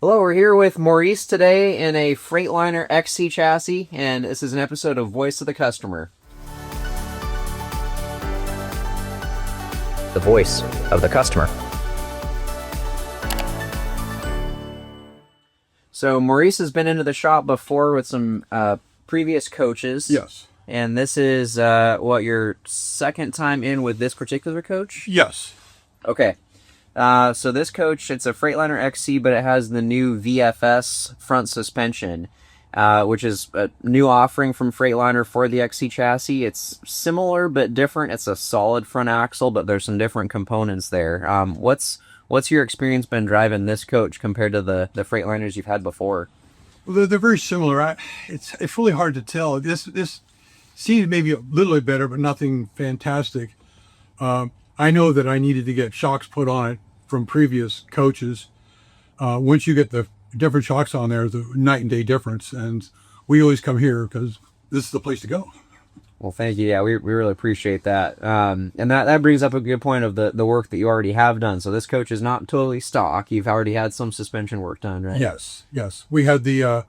Hello, we're here with Maurice today in a Freightliner XC chassis, and this is an episode of Voice of the Customer. The voice of the customer. So Maurice has been into the shop before with some previous coaches. Yes. And this is, your second time in with this particular coach? Yes. Okay. So this coach, it's a Freightliner XC, but it has the new VFS front suspension, which is a new offering from Freightliner for the XC chassis. It's similar but different. It's a solid front axle, but there's some different components there. What's your experience been driving this coach compared to the Freightliners you've had before? Well, they're very similar. It's really hard to tell. This seems maybe a little bit better, but nothing fantastic. I know that I needed to get shocks put on it from previous coaches. Once you get the different shocks on there, the night and day difference. And we always come here because this is the place to go. Well, thank you. Yeah, we really appreciate that. And that brings up a good point of the work that you already have done. So this coach is not totally stock. You've already had some suspension work done, right? Yes. We had the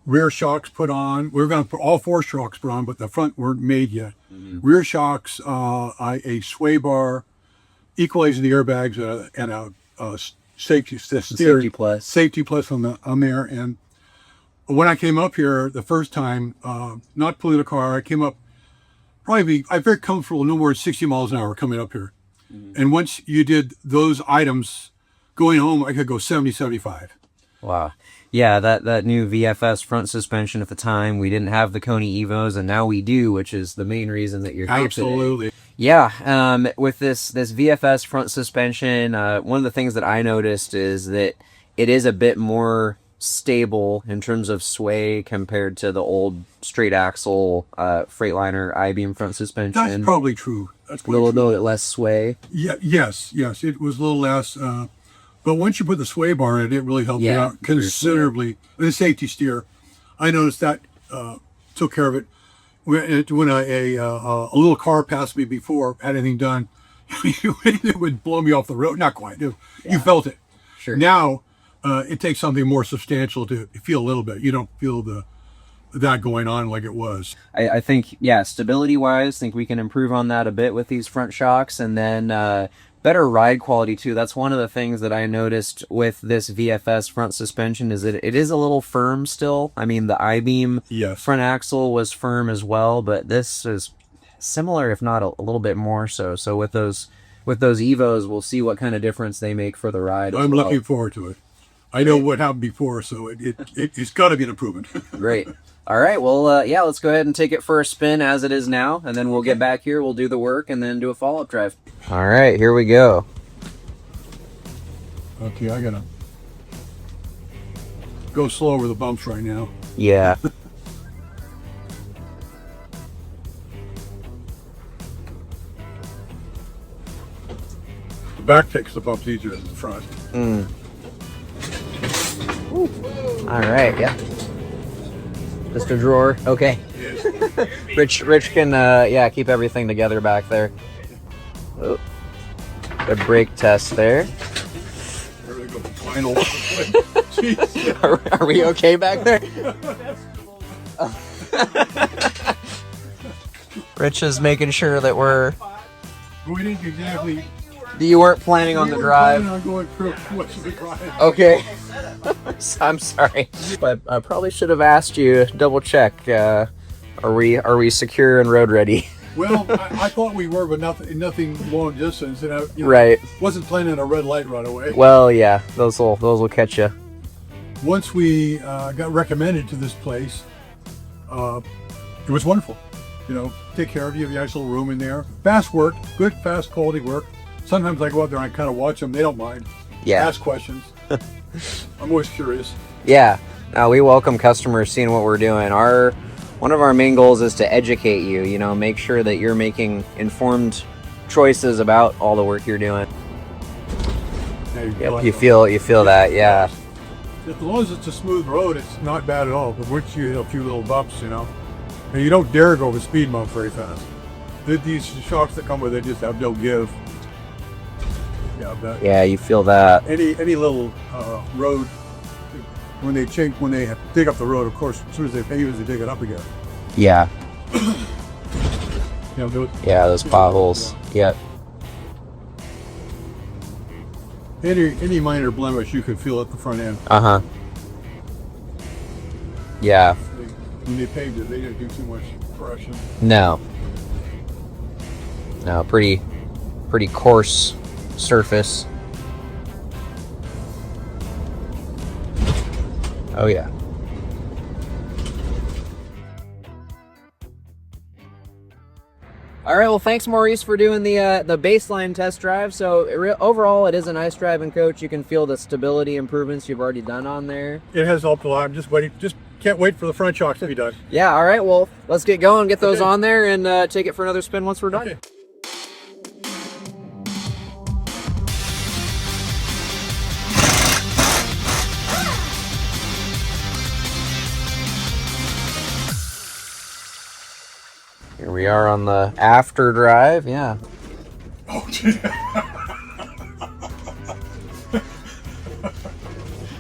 rear shocks put on. We were going to put all four shocks put on, but the front weren't made yet. Mm-hmm. Rear shocks, a sway bar, equalizing the airbags, and a safety plus on there. And when I came up here the first time, not pulling a car, I came up I'm very comfortable, no more than 60 miles an hour coming up here. Mm-hmm. And once you did those items, going home, I could go 70, 75. Wow. Yeah, that new VFS front suspension at the time, we didn't have the Koni EVOs, and now we do, which is the main reason that you're here Absolutely. Today. Yeah, with this VFS front suspension, one of the things that I noticed is that it is a bit more stable in terms of sway compared to the old straight axle Freightliner I-beam front suspension. That's probably true. That's a little bit less sway. Yeah, yes, it was a little less. But once you put the sway bar in it really helped you out considerably. The safety steer, I noticed that took care of it. When a little car passed me before, had anything done, it would blow me off the road. Not quite. You felt it. Sure. Now, it takes something more substantial to feel a little bit. You don't feel that going on like it was. I think, stability-wise, I think we can improve on that a bit with these front shocks, and then better ride quality too. That's one of the things that I noticed with this VFS front suspension is that it is a little firm still. I mean, the I-beam front axle was firm as well, but this is similar, if not a little bit more so. So with those EVOs, we'll see what kind of difference they make for the ride. I'm looking forward to it. I know what happened before, so it's got to be an improvement. Great. All right. Well, let's go ahead and take it for a spin as it is now, and then we'll get back here. We'll do the work and then do a follow-up drive. All right. Here we go. Okay, I got to go slow over the bumps right now. Yeah. The back takes the bumps easier than the front. All right, yeah. Just a drawer. Okay. Rich can keep everything together back there. Oh. Good brake test there. There we go. Final. Are we okay back there? Rich is making sure that We didn't exactly. You weren't planning on the drive. I'm going through what's the drive. Okay. I'm sorry. But I probably should have asked you, double check, are we secure and road ready? Well, I thought we were, but nothing long distance. And I right. Wasn't planning on a red light right away. Well, yeah, those will catch you. Once we got recommended to this place, it was wonderful. Take care of you. Have a nice little room in there. Fast work, good, fast, quality work. Sometimes I go out there and I kind of watch them. They don't mind. Yeah. Ask questions. I'm always curious. Yeah. We welcome customers seeing what we're doing. One of our main goals is to educate you. Make sure that you're making informed choices about all the work you're doing. Yeah, you feel that, yeah. As long as it's a smooth road, it's not bad at all. But once you hit a few little bumps, and you don't dare go over speed bump very fast. These shocks that come with it just have no give. Yeah, you feel that. Any little road when they dig up the road, of course, as soon as they pave it, they dig it up again. Yeah. You know, Those potholes. Yep. any minor blemish you could feel at the front end. Uh-huh. Yeah. When they paved it, they didn't do too much correction. No. No, pretty coarse surface. Oh yeah. All right, well, thanks, Maurice, for doing the baseline test drive. So overall, it is a nice driving coach. You can feel the stability improvements you've already done on there. It has helped a lot. I'm just waiting. Just can't wait for the front shocks to be done. Yeah, all right, well, let's get going, get those on there, and take it for another spin once we're done. Okay. Here we are on the after drive, yeah. Oh, gee.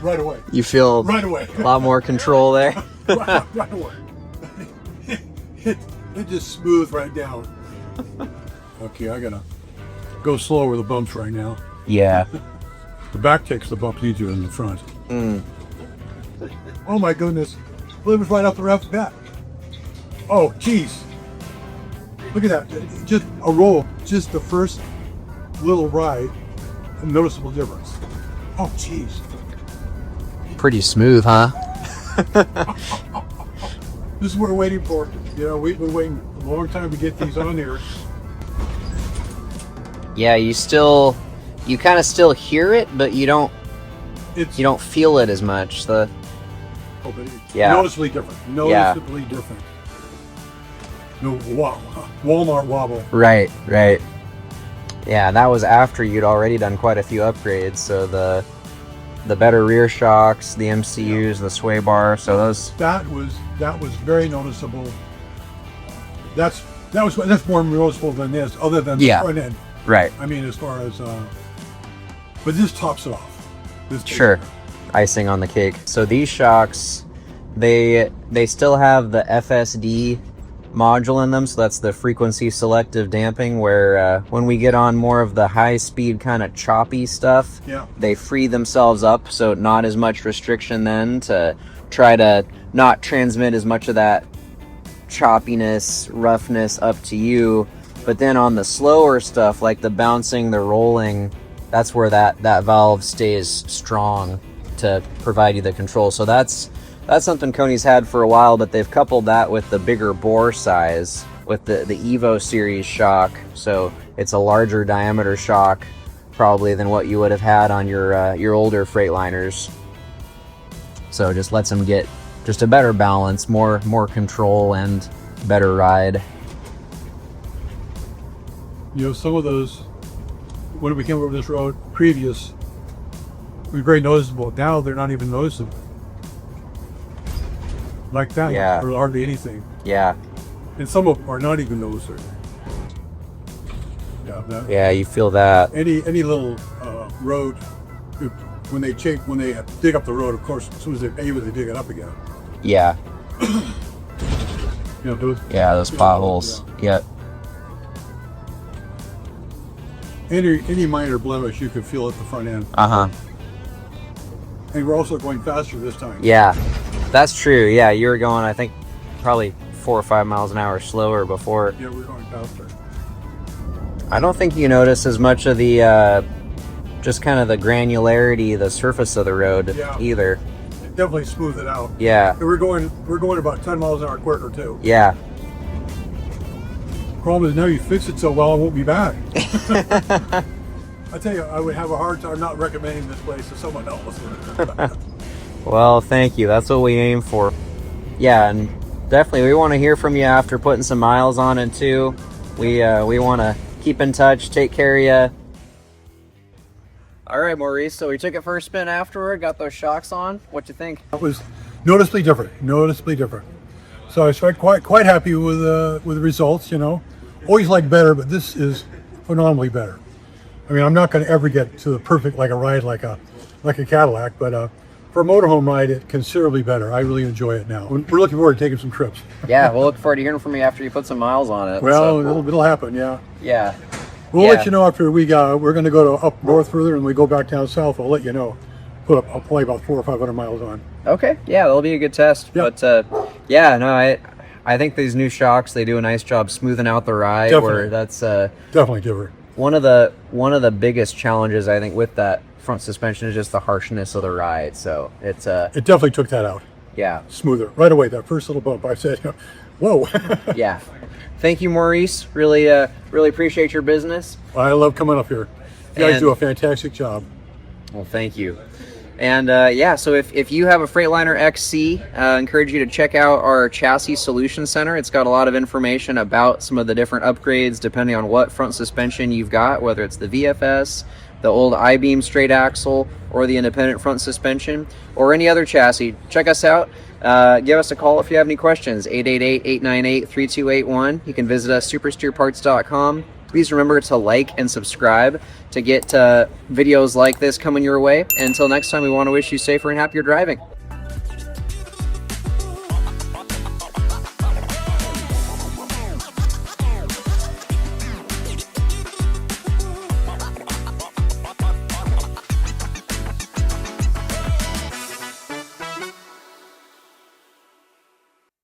Right away. You feel Right away. a lot more control there. Right away. It just smooth right down. Okay, I gotta go slow with the bumps right now. Yeah. The back takes the bumps easier than the front. Mm. Oh my goodness. It was right off the bat. Oh, geez. Look at that. Just a roll. Just the first little ride. A noticeable difference. Oh, geez. Pretty smooth, huh? This is what we're waiting for. You know, we've been waiting a long time to get these on here. Yeah, you kind of still hear it, but you don't feel it as much. But it's Yeah. noticeably different. Noticeably different. No Walmart wobble. Right. Yeah, that was after you'd already done quite a few upgrades. So the better rear shocks, the MCUs, the sway bar. So those. That was very noticeable. That's more noticeable than this, other than the front end. Right. I mean, as far as, but this tops it off. Sure. Icing on the cake. So these shocks, they still have the FSD module in them, so that's the frequency selective damping, where when we get on more of the high speed kind of choppy stuff, they free themselves up, so not as much restriction then to try to not transmit as much of that choppiness, roughness up to you. But then on the slower stuff, like the bouncing, the rolling, that's where that valve stays strong to provide you the control. So that's something Koni's had for a while, but they've coupled that with the bigger bore size with the EVO series shock. So it's a larger diameter shock probably than what you would have had on your older Freightliners. So it just lets them get just a better balance, more control, and better ride. You know, some of those, when we came over this road previous, were very noticeable. Now they're not even noticeable. Like that, Yeah. or hardly anything. Yeah. And some of them are not even noticeable. Yeah, you feel that. Any little road, when they dig up the road, of course, as soon as they pave it, they dig it up again. Yeah. You know, Those potholes. Yep. Any minor blemish you could feel at the front end. Uh-huh. And we're also going faster this time. Yeah. That's true. Yeah, you were going, I think, probably 4 or 5 miles an hour slower before. Yeah, we're going faster. I don't think you notice as much of the just kind of the granularity, the surface of the road either. Definitely smooth it out. Yeah. And we're going about 10 miles an hour quicker too. Yeah. Problem is now you fix it so well, I won't be back. I tell you, I would have a hard time not recommending this place to someone else. Well, thank you. That's what we aim for. Yeah, and definitely we want to hear from you after putting some miles on it too. We want to keep in touch, take care of you. All right, Maurice, so we took it for a spin afterward, got those shocks on. What you think? It was noticeably different. So I was quite happy with the results, you know. Always like better, but this is phenomenally better. I mean, I'm not going to ever get to the perfect like a ride like a Cadillac, but For a motorhome ride, it's considerably better. I really enjoy it now. We're looking forward to taking some trips. Yeah, we'll look forward to hearing from you after you put some miles on it. Well, so. it'll happen, yeah. Yeah. We'll let you know after we're going to go to up north further, and we go back down south. I'll let you know. I'll play about 400 or 500 miles on. Okay, yeah, that'll be a good test. Yep. But yeah, no, I think these new shocks, they do a nice job smoothing out the ride. Definitely. Where that's Definitely different. one of the biggest challenges I think with that front suspension is just the harshness of the ride. So it's It definitely took that out. yeah. Smoother right away. That first little bump, I said, "Whoa!" Yeah. Thank you, Maurice. Really appreciate your business. I love coming up here. You guys And- do a fantastic job. Well, thank you. And yeah, so if you have a Freightliner XC, encourage you to check out our Chassis Solution Center. It's got a lot of information about some of the different upgrades depending on what front suspension you've got, whether it's the VFS, the old I-beam straight axle, or the independent front suspension, or any other chassis. Check us out. Give us a call if you have any questions, 888-898-3281. You can visit us, supersteerparts.com. Please remember to like and subscribe to get videos like this coming your way. Until next time, we want to wish you safer and happier driving.